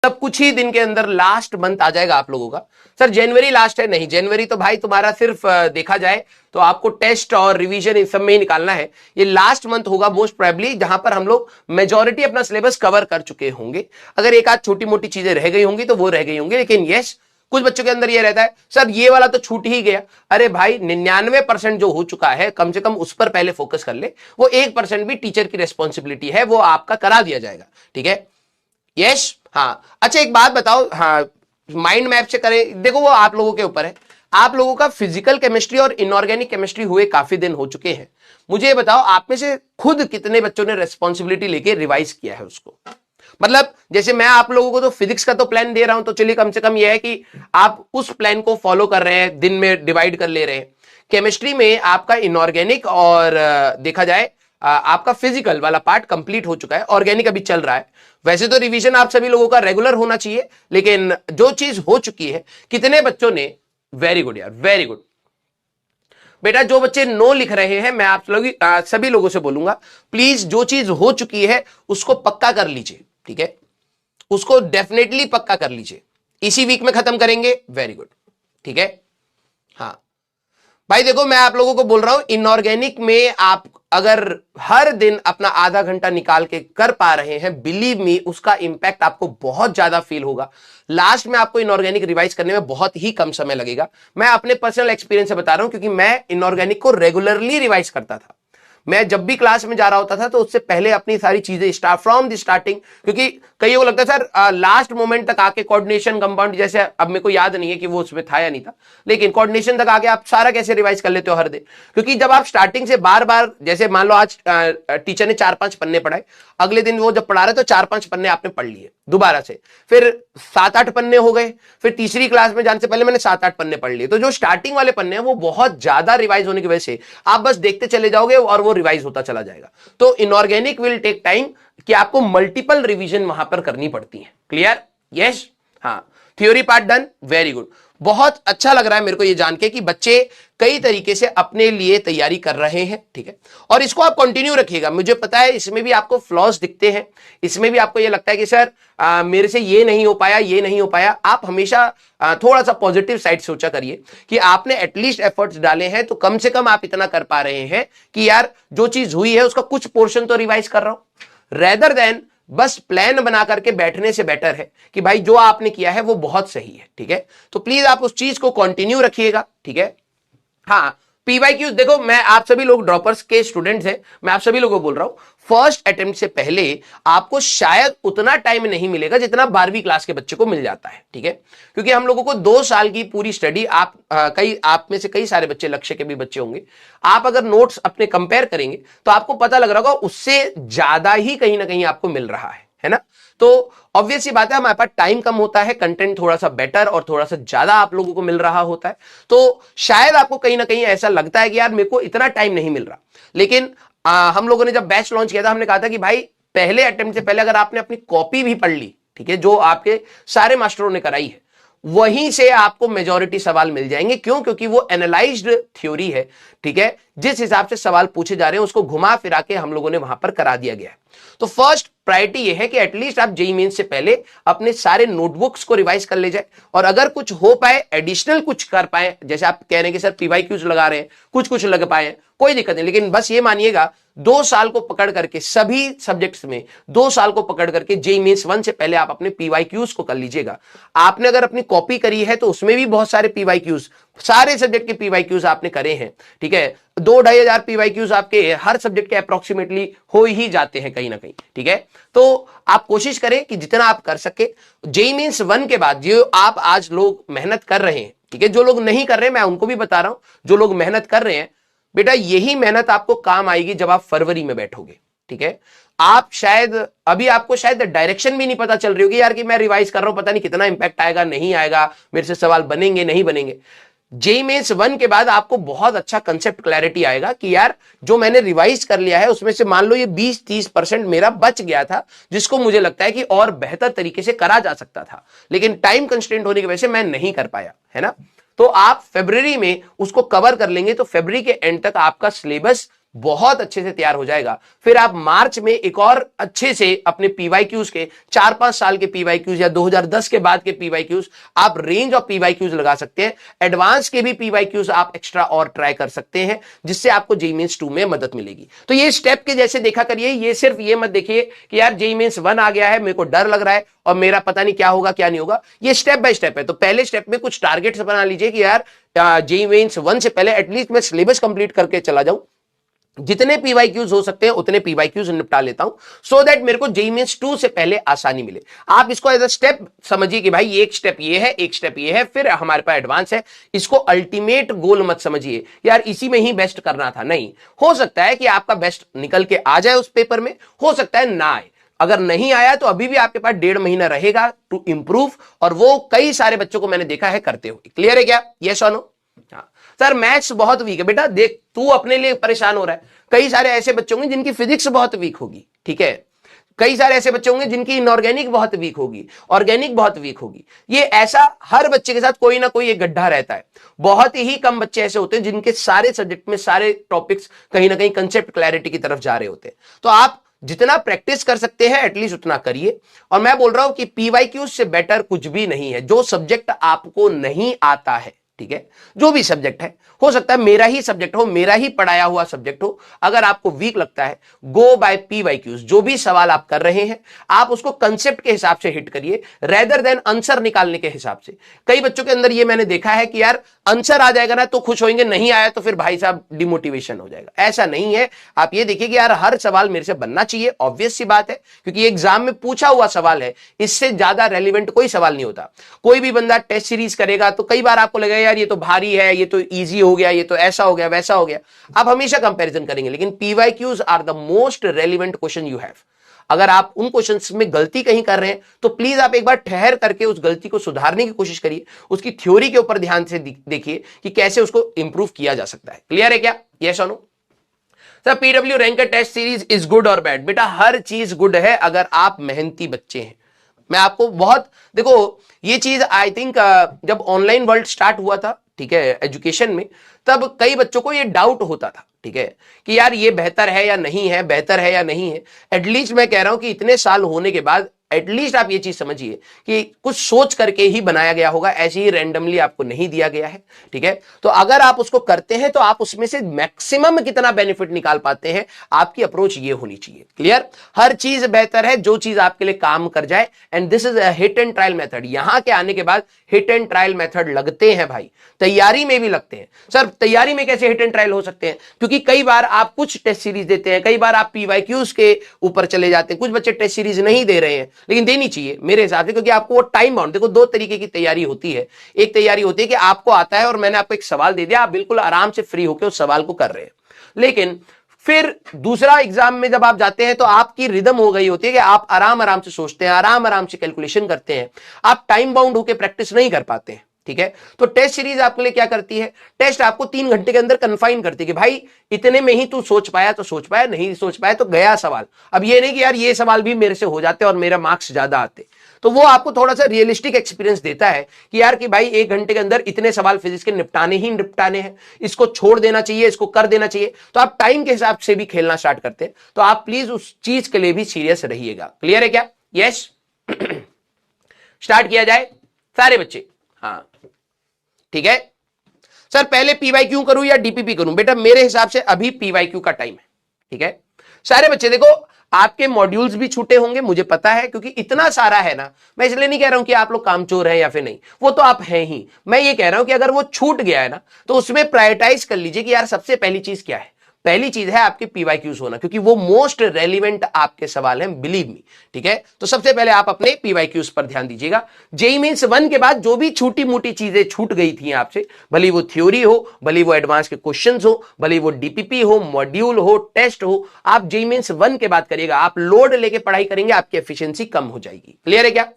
तब कुछ ही दिन के अंदर लास्ट मंथ आ जाएगा आप लोगों का। सर जनवरी लास्ट है, नहीं, जनवरी तो भाई तुम्हारा सिर्फ देखा जाए तो आपको टेस्ट और रिवीजन इन सब में ही निकालना है। ये लास्ट मंथ होगा मोस्ट प्रोबेबली, जहां पर हम लोग मेजॉरिटी अपना सिलेबस कवर कर चुके होंगे। अगर एक आध छोटी मोटी चीजें रह गई होंगी तो वो रह गई होंगी, लेकिन यस कुछ बच्चों के अंदर ये रहता है सर ये वाला तो छूट ही गया। अरे भाई 99% जो हो चुका है कम से कम उस पर पहले फोकस कर ले। वो 1% भी टीचर की रेस्पॉन्सिबिलिटी है, वो आपका करा दिया जाएगा, ठीक है। यस, हाँ अच्छा एक बात बताओ, हाँ माइंड मैप से करें, देखो वो आप लोगों के ऊपर है। आप लोगों का फिजिकल केमिस्ट्री और इनऑर्गेनिक केमिस्ट्री हुए काफी दिन हो चुके हैं। मुझे ये बताओ आप में से खुद कितने बच्चों ने रेस्पॉन्सिबिलिटी लेके रिवाइज किया है उसको। मतलब जैसे मैं आप लोगों को तो फिजिक्स का तो प्लान दे रहा हूं, तो चलिए कम से कम यह है कि आप उस प्लान को फॉलो कर रहे हैं, दिन में डिवाइड कर ले रहे हैं। केमिस्ट्री में आपका इनऑर्गेनिक और देखा जाए आपका फिजिकल वाला पार्ट कंप्लीट हो चुका है, ऑर्गेनिक अभी चल रहा है। वैसे तो रिवीजन आप सभी लोगों का रेगुलर होना चाहिए, लेकिन जो चीज हो चुकी है, कितने बच्चों ने, वेरी गुड यार, वेरी गुड बेटा। जो बच्चे नो लिख रहे हैं मैं आप लोग सभी लोगों से बोलूंगा प्लीज जो चीज हो चुकी है उसको पक्का कर लीजिए, ठीक है, उसको डेफिनेटली पक्का कर लीजिए। इसी वीक में खत्म करेंगे, वेरी गुड, ठीक है। हाँ भाई देखो मैं आप लोगों को बोल रहा हूं इनऑर्गेनिक में आप अगर हर दिन अपना आधा घंटा निकाल के कर पा रहे हैं, बिलीव मी उसका इंपैक्ट आपको बहुत ज्यादा फील होगा। लास्ट में आपको इनऑर्गेनिक रिवाइज करने में बहुत ही कम समय लगेगा। मैं अपने पर्सनल एक्सपीरियंस से बता रहा हूं, क्योंकि मैं इनऑर्गेनिक को रेगुलरली रिवाइज करता था। मैं जब भी क्लास में जा रहा होता था तो उससे पहले अपनी सारी चीजें स्टार्ट फ्रॉम द स्टार्टिंग, क्योंकि कईयों को लगता है सर लास्ट मोमेंट तक आके कोऑर्डिनेशन कंपाउंड, जैसे अब मेरे को याद नहीं है कि वो उसमें था या नहीं था, लेकिन कोऑर्डिनेशन तक आके आप सारा कैसे रिवाइज कर लेते हो हर दिन। क्योंकि जब आप स्टार्टिंग से बार बार, जैसे मान लो आज टीचर ने 4-5 पन्ने पढ़ाए, अगले दिन वो जब पढ़ा रहे तो 4-5 पन्ने आपने पढ़ लिए दोबारा से, फिर 7-8 पन्ने हो गए, फिर तीसरी क्लास में जाने से पहले मैंने 7-8 पन्ने पढ़ लिए। तो जो स्टार्टिंग वाले पन्ने हैं वो बहुत ज्यादा रिवाइज होने की वजह से आप बस देखते चले जाओगे और वो रिवाइज होता चला जाएगा। तो इनऑर्गेनिक विल टेक टाइम कि आपको मल्टीपल रिवीजन वहां पर करनी पड़ती है। क्लियर? यस, हाँ theory part done, very good. बहुत अच्छा लग रहा है मेरे को ये जान के कि बच्चे कई तरीके से अपने लिए तैयारी कर रहे हैं, ठीक है, और इसको आप कंटिन्यू रखिएगा। मुझे पता है इसमें भी आपको फ्लॉज दिखते हैं, इसमें भी आपको ये लगता है कि सर मेरे से ये नहीं हो पाया, ये नहीं हो पाया। आप हमेशा थोड़ा सा पॉजिटिव साइड सोचा करिए कि आपने एटलीस्ट एफर्ट्स डाले हैं, तो कम से कम आप इतना कर पा रहे हैं कि यार जो चीज हुई है उसका कुछ पोर्शन तो रिवाइज कर रहा हूं, रेदर देन बस प्लान बना करके बैठने से बेटर है कि भाई जो आपने किया है वो बहुत सही है, ठीक है। तो प्लीज आप उस चीज को कंटिन्यू रखिएगा, ठीक है। हाँ पीवाईक्यूज देखो, मैं आप सभी लोग ड्रॉपर्स के स्टूडेंट्स हैं, मैं आप सभी लोगों को बोल रहा हूं फर्स्ट अटेम्प्ट से पहले आपको शायद उतना टाइम नहीं मिलेगा जितना 12वीं क्लास के बच्चे को मिल जाता है, ठीक है। क्योंकि हम लोगों को 2 साल की पूरी स्टडी, आप में से कई सारे बच्चे लक्ष्य के भी बच्चे होंगे, आप अगर नोट्स अपने कंपेयर करेंगे तो आपको पता लग रहा होगा उससे ज्यादा ही कहीं ना कहीं आपको मिल रहा है ना। तो ऑब्वियस सी बात है हमारे पास टाइम कम होता है, कंटेंट थोड़ा सा बेटर और थोड़ा सा ज्यादा आप लोगों को मिल रहा होता है, तो शायद आपको कहीं ना कहीं ऐसा लगता है कि यार मेरे को इतना टाइम नहीं मिल रहा। लेकिन हम लोगों ने जब बैच लॉन्च किया था हमने कहा था कि भाई पहले अटेम्प्ट से पहले अगर आपने अपनी कॉपी भी पढ़ ली, ठीक है, जो आपके सारे मास्टरों ने कराई है, वहीं से आपको मेजॉरिटी सवाल मिल जाएंगे। क्यों? क्योंकि वो एनालाइज्ड थ्योरी है, ठीक है, जिस हिसाब से सवाल पूछे जा रहे हैं उसको घुमा फिरा के हम लोगों ने वहां पर करा दिया गया है। तो फर्स्ट प्रायोरिटी ये है कि एटलीस्ट आप जेईई मेंस से पहले अपने सारे नोटबुक्स को रिवाइज कर ले जाए, और अगर कुछ हो पाए एडिशनल कुछ कर पाए, जैसे आप कह रहे हैं कि सर पीवाईक्यूज लगा रहे हैं, कुछ लग पाए, कोई दिक्कत नहीं, लेकिन बस ये मानिएगा 2 साल को पकड़ करके सभी सब्जेक्ट्स में 2 साल को पकड़ करके जेईई मेंस 1 से पहले आप अपने पीवाईक्यूज को कर लीजिएगा। आपने अगर अपनी कॉपी करी है तो उसमें भी बहुत सारे पीवाईक्यूज, सारे सब्जेक्ट के पीवाईक्यूज आपने करे हैं, ठीक है। 2-2.5 हजार पीवाईक्यूज आपके हर सब्जेक्ट के अप्रोक्सीमेटली हो ही जाते हैं कहीं ना कहीं, ठीक है। तो आप कोशिश करें कि जितना आप कर सके। जेईई मेंस 1 के बाद जो आप आज लोग मेहनत कर रहे हैं, ठीक है, जो लोग नहीं कर रहे हैं मैं उनको भी बता रहा हूं, जो लोग मेहनत कर रहे हैं बेटा यही मेहनत आपको काम आएगी जब आप फरवरी में बैठोगे, ठीक है। आप शायद अभी आपको शायद डायरेक्शन भी नहीं पता चल रही होगी यार कि मैं रिवाइज कर रहा हूं, पता नहीं कितना इंपैक्ट आएगा, नहीं आएगा, मेरे से सवाल बनेंगे नहीं बनेंगे। जेईई मेंस 1 के बाद आपको बहुत अच्छा कंसेप्ट क्लैरिटी आएगा कि यार जो मैंने रिवाइज कर लिया है उसमें से मान लो ये 20-30% मेरा बच गया था, जिसको मुझे लगता है कि और बेहतर तरीके से करा जा सकता था, लेकिन टाइम कंस्ट्रेंट होने की वजह से मैं नहीं कर पाया, है ना। तो आप फरवरी में उसको कवर कर लेंगे तो फरवरी के एंड तक आपका सिलेबस बहुत अच्छे से तैयार हो जाएगा, फिर आप मार्च में एक और अच्छे से अपने पीवाईक्यूज के 4-5 साल के पीवाईक्यूज या 2010 के बाद के पीवाईक्यूज, आप रेंज ऑफ पीवाईक्यूज लगा सकते हैं। एडवांस के भी पीवाईक्यूज आप एक्स्ट्रा और ट्राई कर सकते हैं, जिससे आपको जेईई मेंस 2 में मदद मिलेगी। तो ये स्टेप के जैसे देखा करिए, ये सिर्फ ये मत देखिए कि यार जेईई मेंस 1 आ गया है, मेरे को डर लग रहा है और मेरा पता नहीं क्या होगा क्या नहीं होगा। ये स्टेप बाय स्टेप है। तो पहले स्टेप में कुछ टारगेट्स बना लीजिए कि यार जेईई मेंस 1 से पहले एटलीस्ट मैं सिलेबस कंप्लीट करके चला जाऊं, जितने पीवाईक्यूज हो सकते हैं उतने पीवाईक्यूज निपटा लेता हूं, सो दैट मेरे को जेईई मेंस 2 से पहले आसानी मिले। आप इसको एज अ स्टेप समझिए कि भाई एक स्टेप ये है, एक स्टेप ये है, फिर हमारे पास एडवांस है। इसको अल्टीमेट गोल मत समझिए यार इसी में ही बेस्ट करना था, नहीं। हो सकता है कि आपका बेस्ट निकल के आ जाए उस पेपर में, हो सकता है ना आए। अगर नहीं आया तो अभी भी आपके पास 1.5 महीना रहेगा टू इंप्रूव, और वो कई सारे बच्चों को मैंने देखा है करते हुए। क्लियर है क्या? यस और नो? हाँ सर मैथ्स बहुत वीक है। बेटा देख, तू अपने लिए परेशान हो रहा है, कई सारे ऐसे बच्चे होंगे जिनकी फिजिक्स बहुत वीक होगी, ठीक है। कई सारे ऐसे बच्चे होंगे जिनकी इनऑर्गेनिक बहुत वीक होगी, ऑर्गेनिक बहुत वीक होगी। ये ऐसा हर बच्चे के साथ कोई ना कोई एक गड्ढा रहता है। बहुत ही कम बच्चे ऐसे होते हैं जिनके सारे सब्जेक्ट में सारे टॉपिक्स कहीं ना कहीं कंसेप्ट क्लैरिटी की तरफ जा रहे होते हैं। तो आप जितना प्रैक्टिस कर सकते हैं एटलीस्ट उतना करिए। और मैं बोल रहा हूं कि पीवाईक्यूज से बेटर कुछ भी नहीं है। जो सब्जेक्ट आपको नहीं आता है, ठीक है, जो भी सब्जेक्ट है, हो सकता है मेरा ही सब्जेक्ट हो, मेरा ही पढ़ाया हुआ सब्जेक्ट हो, अगर आपको वीक लगता है, गो बाय पीवाईक्यूज। जो भी सवाल आप कर रहे हैं आप उसको कंसेप्ट के हिसाब से हिट करिए, रेदर देन आंसर निकालने के हिसाब से। कई बच्चों के अंदर ये मैंने देखा है कि यार आंसर आ जाएगा ना तो खुश होंगे, नहीं आया तो फिर भाई साहब डिमोटिवेशन हो जाएगा। ऐसा नहीं है। आप ये देखिए कि यार हर सवाल मेरे से बनना चाहिए, ऑब्वियस सी बात है, क्योंकि एग्जाम में पूछा हुआ सवाल है, इससे ज्यादा रेलिवेंट कोई सवाल नहीं होता। कोई भी बंदा टेस्ट सीरीज करेगा तो कई बार आपको लगेगा यार ये तो भारी है, ये तो इजी हो गया, ये तो ऐसा हो गया, वैसा हो गया। आप हमेशा कंपैरिजन करेंगे, लेकिन PYQs are the most relevant question you have. अगर आप उन क्वेश्चंस में गलती कहीं कर रहे हैं तो प्लीज आप एक बार ठहर करके उस गलती को सुधारने की कोशिश करिए, उसकी थ्योरी के ऊपर ध्यान से देखिए कि कैसे उसको इंप्रूव किया जा सकता है। क्लियर है क्या? यस और no? Sir PW ranker test series is good और बैड? बेटा हर चीज गुड है अगर आप मेहनती बच्चे हैं। मैं आपको बहुत, देखो ये चीज आई थिंक जब ऑनलाइन वर्ल्ड स्टार्ट हुआ था, ठीक है, एजुकेशन में, तब कई बच्चों को ये डाउट होता था, ठीक है, कि यार ये बेहतर है या नहीं है, बेहतर है या नहीं है। एटलीस्ट मैं कह रहा हूं कि इतने साल होने के बाद एटलीस्ट आप ये चीज समझिए कि कुछ सोच करके ही बनाया गया होगा, ऐसे ही रैंडमली आपको नहीं दिया गया है, ठीक है। तो अगर आप उसको करते हैं तो आप उसमें से मैक्सिमम कितना बेनिफिट निकाल पाते हैं, आपकी अप्रोच ये होनी चाहिए। क्लियर? हर चीज बेहतर है जो चीज आपके लिए काम कर जाए, and this is a hit and trial method. यहां के आने के बाद हिट एंड ट्रायल मेथड लगते हैं भाई, तैयारी में भी लगते हैं। सर तैयारी में कैसे हिट एंड ट्रायल हो सकते हैं? क्योंकि कई बार आप कुछ टेस्ट सीरीज देते हैं, कई बार आप पीवाईक्यूज के ऊपर चले जाते हैं, कुछ बच्चे टेस्ट सीरीज नहीं दे रहे हैं, लेकिन देनी चाहिए मेरे हिसाब से, क्योंकि आपको वो टाइम बाउंड, देखो दो तरीके की तैयारी होती है। एक तैयारी होती है कि आपको आता है और मैंने आपको एक सवाल दे दिया, आप बिल्कुल आराम से फ्री होकर उस सवाल को कर रहे हैं। लेकिन फिर दूसरा एग्जाम में जब आप जाते हैं तो आपकी रिदम हो गई होती है कि आप आराम आराम से सोचते हैं, आराम आराम से कैलकुलेशन करते हैं, आप टाइम बाउंड होकर प्रैक्टिस नहीं कर पाते हैं, ठीक है। तो टेस्ट सीरीज आपके लिए क्या करती है? टेस्ट आपको 3 घंटे के अंदर कन्फाइन करती है कि भाई इतने में ही तू सोच पाया तो सोच पाया, नहीं सोच पाया तो गया सवाल। अब ये नहीं कि यार ये सवाल भी मेरे से हो जाते और मेरा मार्क्स ज्यादा आते। तो वो आपको थोड़ा सा रियलिस्टिक एक्सपीरियंस देता है कि यार कि भाई 1 घंटे के अंदर इतने सवाल फिजिक्स के निपटाने ही निपटाने हैं, इसको छोड़ देना चाहिए, इसको कर देना चाहिए। तो आप टाइम के हिसाब से भी खेलना स्टार्ट करते हैं, तो आप प्लीज उस चीज के लिए भी सीरियस रहिएगा। क्लियर है क्या? यस? स्टार्ट किया जाए सारे बच्चे? हाँ ठीक है। सर पहले पीवाईक्यू करूं या डीपीपी करूं? बेटा मेरे हिसाब से अभी पीवाईक्यू का टाइम है, ठीक है। सारे बच्चे देखो, आपके मॉड्यूल्स भी छूटे होंगे मुझे पता है, क्योंकि इतना सारा है ना। मैं इसलिए नहीं कह रहा हूं कि आप लोग कामचोर हैं या फिर नहीं, वो तो आप हैं ही। मैं ये कह रहा हूं कि अगर वो छूट गया है ना तो उसमें प्रायोरिटाइज कर लीजिए कि यार सबसे पहली चीज क्या है। पहली चीज है आपके पीवाईक्यूज होना, क्योंकि वो मोस्ट रेलिवेंट आपके सवाल हैं, बिलीव मी, ठीक है। तो सबसे पहले आप अपने पीवाईक्यूज पर ध्यान दीजिएगा। जेईई मेंस 1 के बाद जो भी छोटी मोटी चीजें छूट गई थी आपसे, भले वो थ्योरी हो, भले वो एडवांस के क्वेश्चंस हो, भले वो डीपीपी हो, मॉड्यूल हो, टेस्ट हो, आप जेईई मेंस 1 के बाद करिएगा। आप लोड लेके पढ़ाई करेंगे, आपकी एफिशिएंसी कम हो जाएगी। क्लियर है क्या?